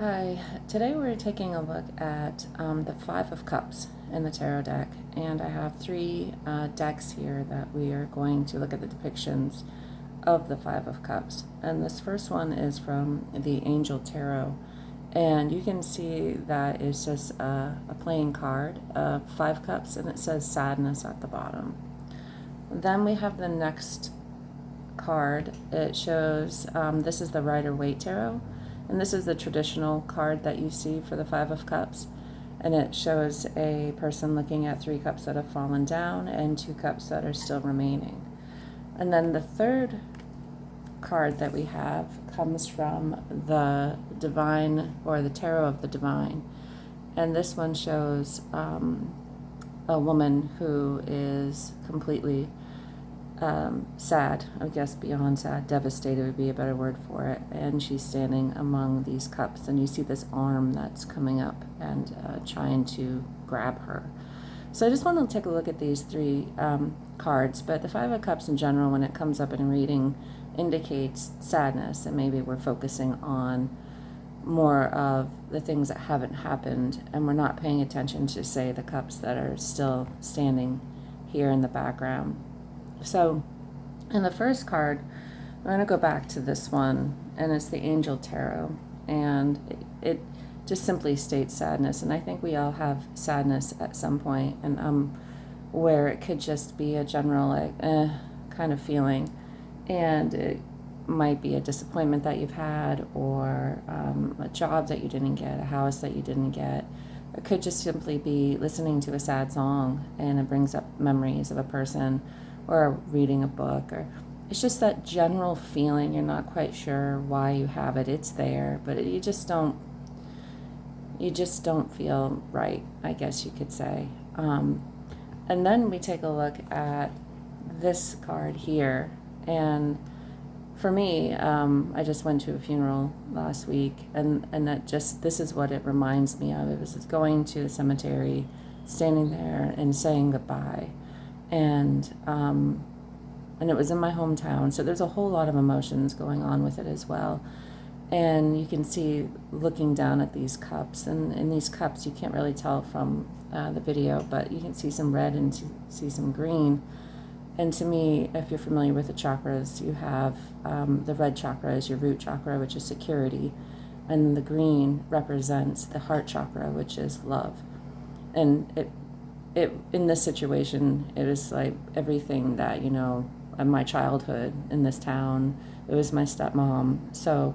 Hi, today we're taking a look at the Five of Cups in the tarot deck, and I have three decks here that we are going to look at the depictions of the Five of Cups. And this first one is from the Angel Tarot, and you can see that it's just a plain card of Five Cups, and it says sadness at the bottom. Then we have the next card. It shows, this is the Rider-Waite Tarot, and this is the traditional card that you see for the Five of Cups. And it shows a person looking at three cups that have fallen down and two cups that are still remaining. And then the third card that we have comes from the Divine, or the Tarot of the Divine. And this one shows a woman who is completely sad, I guess beyond sad, devastated would be a better word for it, and she's standing among these cups, and you see this arm that's coming up and trying to grab her. So I just want to take a look at these three cards, but the Five of Cups in general, when it comes up in a reading, indicates sadness, and maybe we're focusing on more of the things that haven't happened, and we're not paying attention to, say, the cups that are still standing here in the background. So in the first card, I'm going to go back to this one, and it's the Angel Tarot, and it just simply states sadness, and I think we all have sadness at some point, and where it could just be a general like kind of feeling, and it might be a disappointment that you've had, or a job that you didn't get, a house that you didn't get. It could just simply be listening to a sad song, and it brings up memories of a person, or reading a book, or it's just that general feeling. You're not quite sure why you have it. It's there, but you just don't feel right, I guess you could say. And then we take a look at this card here, and for me, I just went to a funeral last week, and this is what it reminds me of. It was going to the cemetery, standing there and saying goodbye. And it was in my hometown, so there's a whole lot of emotions going on with it as well. And you can see, looking down at these cups, and in these cups you can't really tell from the video, but you can see some red and see some green. And to me, if you're familiar with the chakras, you have the red chakra is your root chakra, which is security, and the green represents the heart chakra, which is love. And it in this situation, it was like everything that, in my childhood in this town. It was my stepmom. So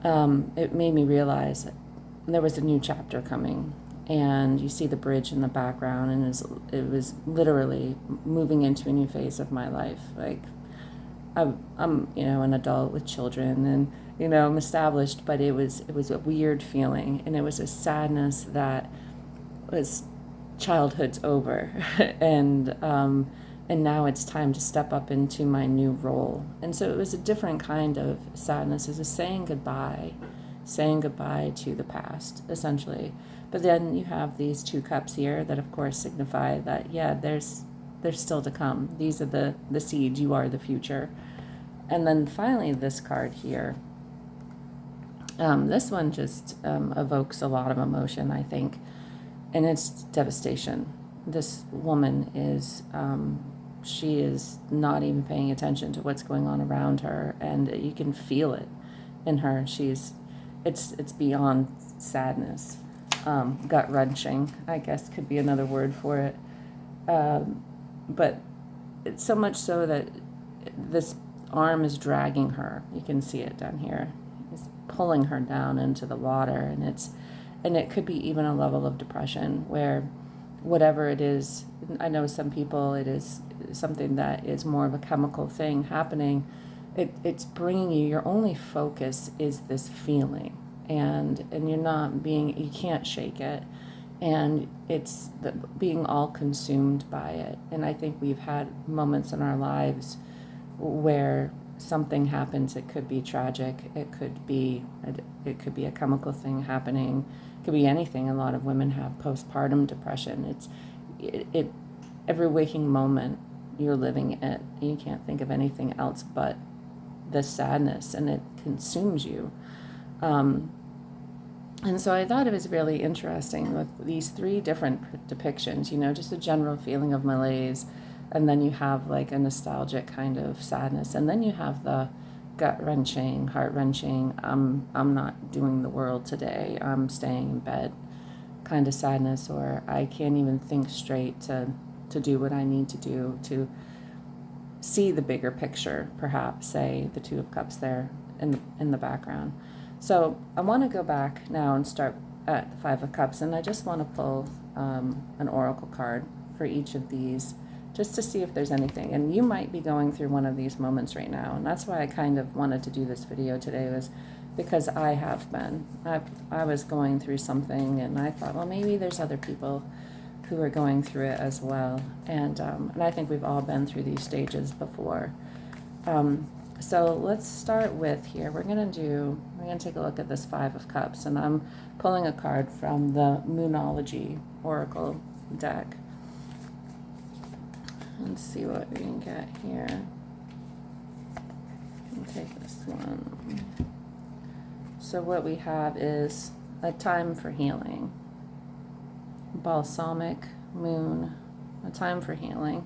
it made me realize that there was a new chapter coming, and you see the bridge in the background, and it was literally moving into a new phase of my life. Like I'm an adult with children, and I'm established, but it was a weird feeling, and it was a sadness that was childhood's over, and now it's time to step up into my new role. And so it was a different kind of sadness. It was saying goodbye to the past, essentially. But then you have these two cups here that, of course, signify that there's still to come. These are the seeds. You are the future. And then finally, this card here. This one just evokes a lot of emotion, I think. And it's devastation. This woman is, she is not even paying attention to what's going on around her, and you can feel it in her. It's beyond sadness. Gut-wrenching, I guess, could be another word for it. But it's so much so that this arm is dragging her. You can see it down here. It's pulling her down into the water, and it could be even a level of depression where whatever it is, I know some people, it is something that is more of a chemical thing happening. It's bringing you, your only focus is this feeling, and you can't shake it, and it's being all consumed by it. And I think we've had moments in our lives where something happens. It could be tragic. It could be a chemical thing happening. It could be anything. A lot of women have postpartum depression. Every waking moment you're living it. You can't think of anything else but the sadness, and it consumes you. And so I thought it was really interesting with these three different depictions, just a general feeling of malaise, and then you have like a nostalgic kind of sadness, and then you have the gut-wrenching, heart-wrenching, I'm not doing the world today, I'm staying in bed kind of sadness, or I can't even think straight to do what I need to do to see the bigger picture, perhaps, say the Two of Cups there in the background. So I want to go back now and start at the Five of Cups, and I just want to pull an oracle card for each of these just to see if there's anything. And you might be going through one of these moments right now, and that's why I kind of wanted to do this video today, was because I have been. I was going through something, and I thought, well, maybe there's other people who are going through it as well. And I think we've all been through these stages before. So let's start with here. We're gonna take a look at this Five of Cups, and I'm pulling a card from the Moonology Oracle deck. Let's see what we can get here. I'll take this one. So what we have is a time for healing. Balsamic moon, a time for healing.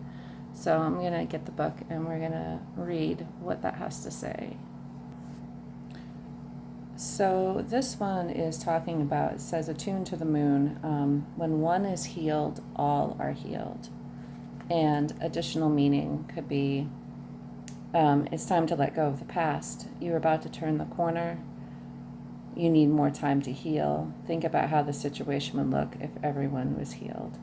So I'm going to get the book and we're going to read what that has to say. So this one is talking about, it says, attuned to the moon. When one is healed, all are healed. And additional meaning could be, it's time to let go of the past. You're about to turn the corner. You need more time to heal. Think about how the situation would look if everyone was healed.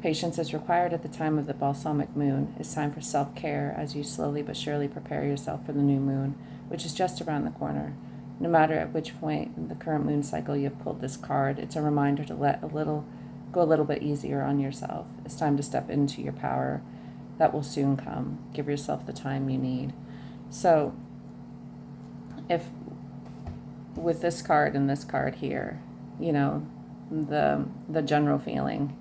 Patience is required at the time of the balsamic moon. It's time for self-care as you slowly but surely prepare yourself for the new moon, which is just around the corner. No matter at which point in the current moon cycle you've pulled this card, it's a reminder to go a little bit easier on yourself. It's time to step into your power. That will soon come. Give yourself the time you need. So, if with this card and this card here, the general feeling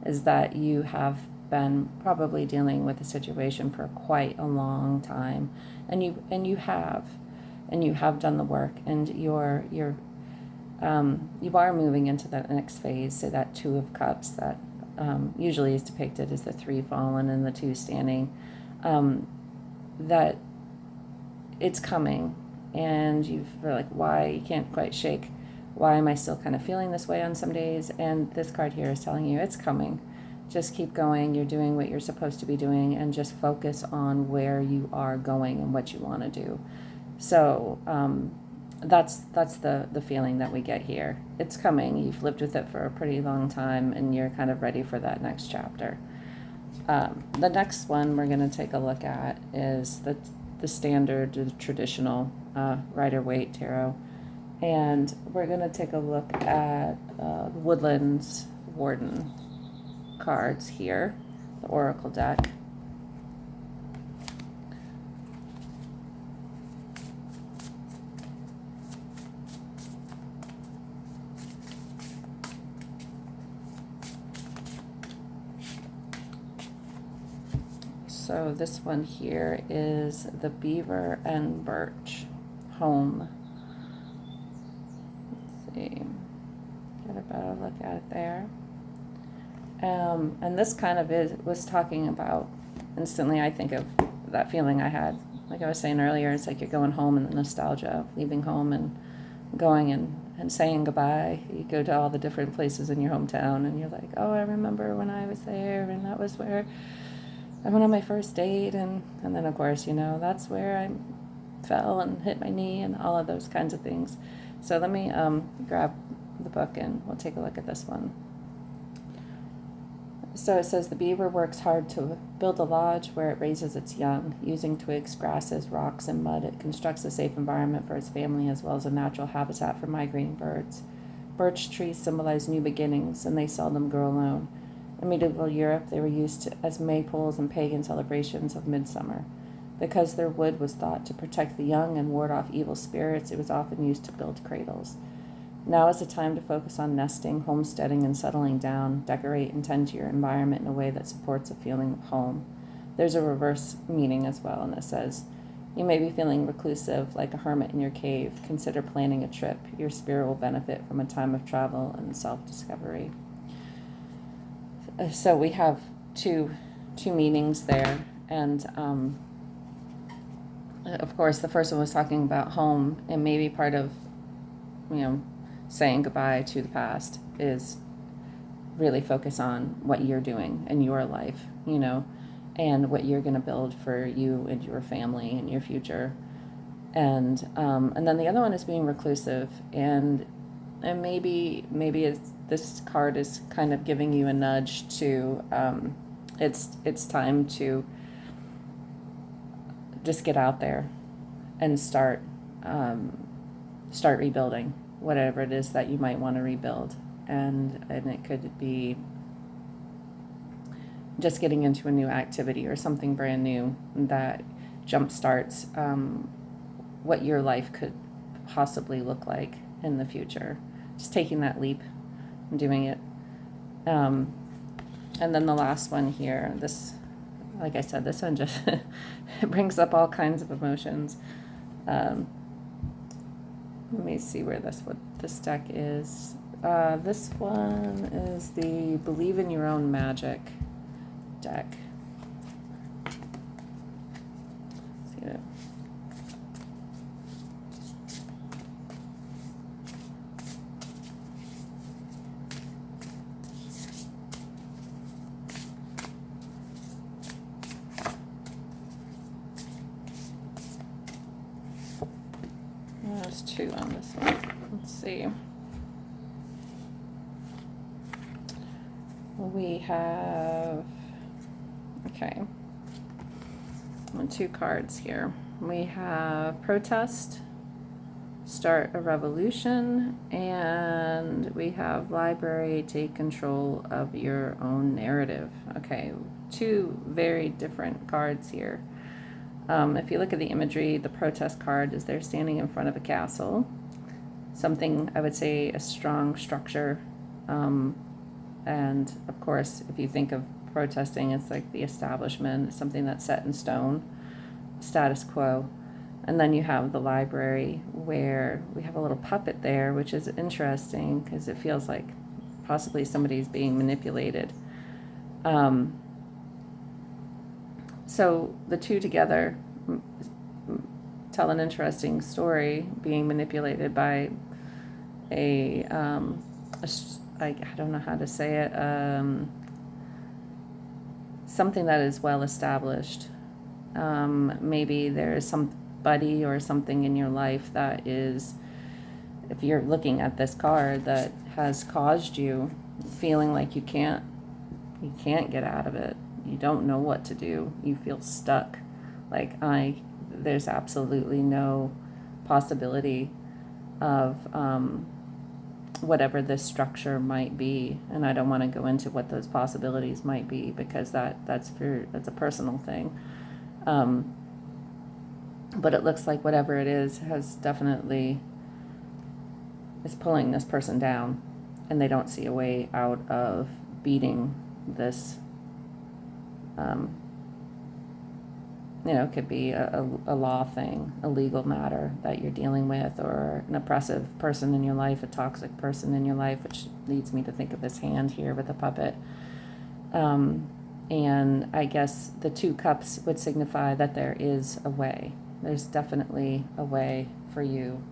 is that you have been probably dealing with a situation for quite a long time, and you have done the work, and you are moving into that next phase. So that Two of Cups that usually is depicted as the three fallen and the two standing, that it's coming, and you're like, why, you can't quite shake, why am I still kind of feeling this way on some days? And this card here is telling you it's coming. Just keep going. You're doing what you're supposed to be doing, and just focus on where you are going and what you want to do. So that's the feeling that we get here. It's coming. You've lived with it for a pretty long time, and you're kind of ready for that next chapter. The next one we're going to take a look at is the standard, the traditional Rider-Waite tarot. And we're going to take a look at Woodland's Warden cards here, the Oracle deck. So this one here is the Beaver and Birch Home. Let's see, get a better look at it there. And this kind of was talking about, instantly I think of that feeling I had, like I was saying earlier, it's like you're going home and the nostalgia of leaving home and going and saying goodbye. You go to all the different places in your hometown and you're like, oh, I remember when I was there, and that was where I went on my first date, and then of course, that's where I fell and hit my knee and all of those kinds of things. So let me grab the book and we'll take a look at this one. So it says, the beaver works hard to build a lodge where it raises its young. Using twigs, grasses, rocks, and mud, it constructs a safe environment for its family as well as a natural habitat for migrating birds. Birch trees symbolize new beginnings, and they seldom grow alone. In medieval Europe, they were used as maypoles and pagan celebrations of midsummer. Because their wood was thought to protect the young and ward off evil spirits, it was often used to build cradles. Now is the time to focus on nesting, homesteading, and settling down. Decorate and tend to your environment in a way that supports a feeling of home. There's a reverse meaning as well, and it says, You may be feeling reclusive, like a hermit in your cave. Consider planning a trip. Your spirit will benefit from a time of travel and self-discovery. So we have two meanings there, and of course the first one was talking about home, and maybe part of, saying goodbye to the past is really focus on what you're doing in your life, and what you're going to build for you and your family and your future. And then the other one is being reclusive, and maybe this card is kind of giving you a nudge to it's time to just get out there and start rebuilding whatever it is that you might want to rebuild, and it could be just getting into a new activity or something brand new that jumpstarts what your life could possibly look like in the future. Just taking that leap and doing it. And then the last one here, this, like I said, this one just it brings up all kinds of emotions. Let me see where what this deck is. This one is the Believe in Your Own Magic deck. See it. There's two on this one. Let's see. We have, okay, two cards here. We have Protest, Start a Revolution, and we have Library, Take Control of Your Own Narrative. Okay, two very different cards here. If you look at the imagery, the Protest card is there standing in front of a castle. Something, I would say, a strong structure. And of course, if you think of protesting, it's like the establishment, something that's set in stone, status quo. And then you have the library, where we have a little puppet there, which is interesting because it feels like possibly somebody's being manipulated. So the two together tell an interesting story, being manipulated by I don't know how to say it, something that is well established. Maybe there is somebody or something in your life that is, if you're looking at this card, that has caused you feeling like you can't get out of it. You don't know what to do. You feel stuck. Like there's absolutely no possibility of whatever this structure might be, and I don't want to go into what those possibilities might be because that's a personal thing. But it looks like whatever it is is pulling this person down, and they don't see a way out of beating this. It could be a law thing, a legal matter that you're dealing with, or an oppressive person in your life, a toxic person in your life, which leads me to think of this hand here with a puppet. And I guess the 2 cups would signify that there is a way. There's definitely a way for you.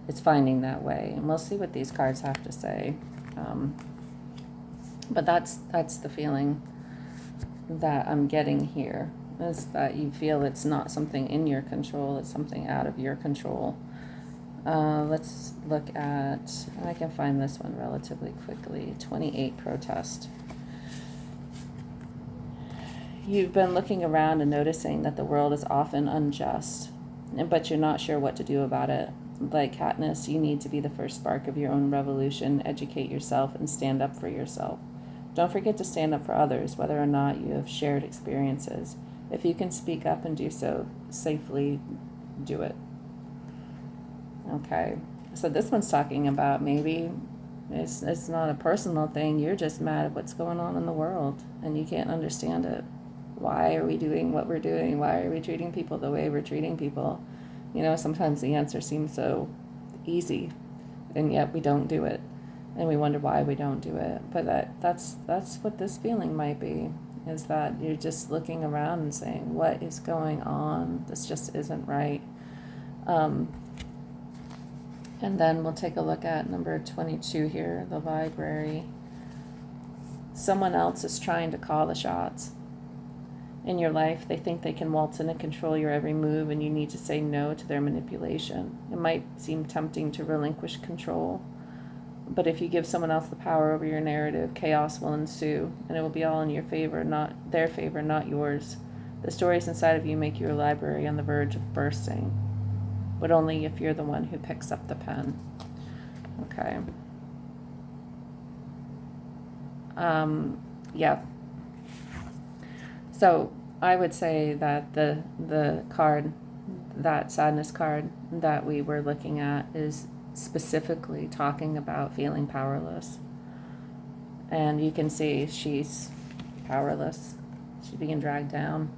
It's finding that way. And we'll see what these cards have to say. But that's the feeling that I'm getting here, is that you feel it's not something in your control, it's something out of your control. Let's look at, I can find this one relatively quickly, 28 Protest. You've been looking around and noticing that the world is often unjust, but you're not sure what to do about it. Like Katniss, you need to be the first spark of your own revolution, educate yourself, and stand up for yourself. Don't forget to stand up for others, whether or not you have shared experiences. If you can speak up and do so safely, do it. Okay, so this one's talking about maybe it's not a personal thing. You're just mad at what's going on in the world, and you can't understand it. why are we doing what we're doing? Why are we treating people the way we're treating people? You know, sometimes the answer seems so easy, and yet we don't do it, and we wonder why we don't do it. But that's what this feeling might be, is that you're just looking around and saying, what is going on? This just isn't right. And then we'll take a look at number 22 here, the library. Someone else is trying to call the shots in your life. They think they can waltz in and control your every move, and you need to say no to their manipulation. It might seem tempting to relinquish control, but if you give someone else the power over your narrative, chaos will ensue, and it will be all in your favor, not their favor, not yours. The stories inside of you make you a library on the verge of bursting, but only if you're the one who picks up the pen. Okay. Yeah. So I would say that the card, that sadness card that we were looking at, is specifically talking about feeling powerless. And you can see she's powerless. She's being dragged down,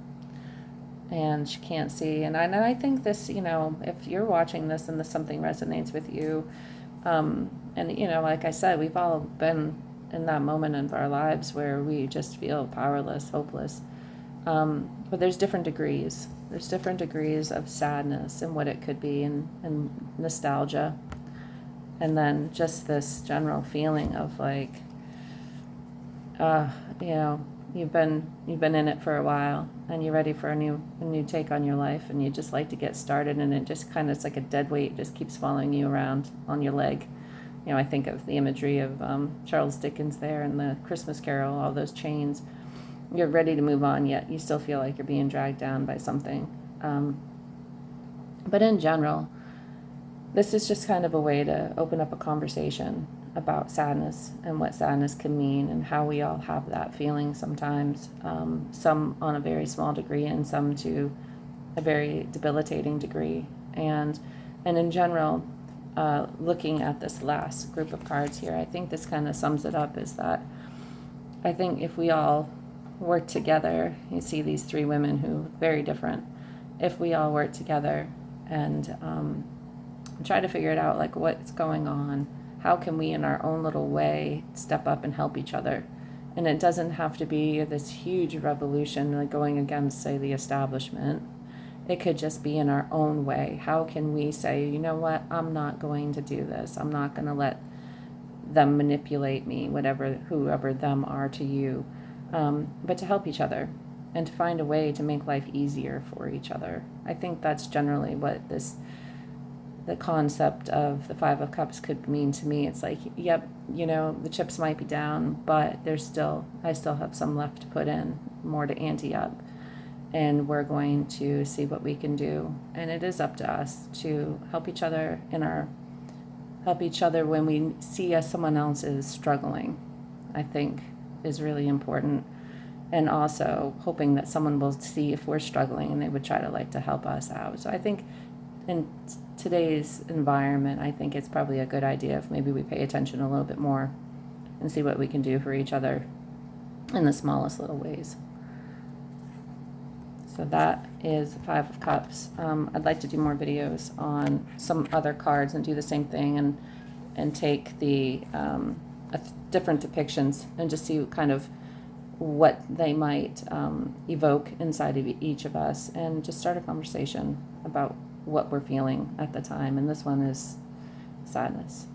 and she can't see. And I think this, you know, if you're watching this and something resonates with you, and, you know, like I said, we've all been in that moment of our lives where we just feel powerless, hopeless. But there's different degrees. There's different degrees of sadness and what it could be, and nostalgia. And then just this general feeling of like, you know, you've been in it for a while, and you're ready for a new take on your life, and you just like to get started, and it just kind of, it's like a dead weight, just keeps following you around on your leg. You know, I think of the imagery of Charles Dickens there in the Christmas Carol, all those chains. You're ready to move on, yet you still feel like you're being dragged down by something. But in general, this is just kind of a way to open up a conversation about sadness and what sadness can mean, and how we all have that feeling sometimes, some on a very small degree and some to a very debilitating degree. And in general, looking at this last group of cards here, I think this kind of sums it up, is that I think if we all work together, you see these three women who are very different, if we all work together and try to figure it out, like what's going on, how can we in our own little way step up and help each other? And it doesn't have to be this huge revolution, like going against, say, the establishment. It could just be in our own way. How can we say, you know what, I'm not going to do this. I'm not going to let them manipulate me, whoever them are to you, but to help each other and to find a way to make life easier for each other. I think that's generally what the concept of the Five of Cups could mean to me. It's like, yep, you know, the chips might be down, but I still have some left to put in, more to ante up. And we're going to see what we can do. And it is up to us to help each other when we see someone else is struggling, I think is really important. And also hoping that someone will see if we're struggling and they would try to help us out. So I think in today's environment, I think it's probably a good idea if maybe we pay attention a little bit more and see what we can do for each other in the smallest little ways. So that is the Five of Cups. I'd like to do more videos on some other cards and do the same thing, and take the different depictions and just see kind of what they might evoke inside of each of us, and just start a conversation about what we're feeling at the time. And this one is sadness.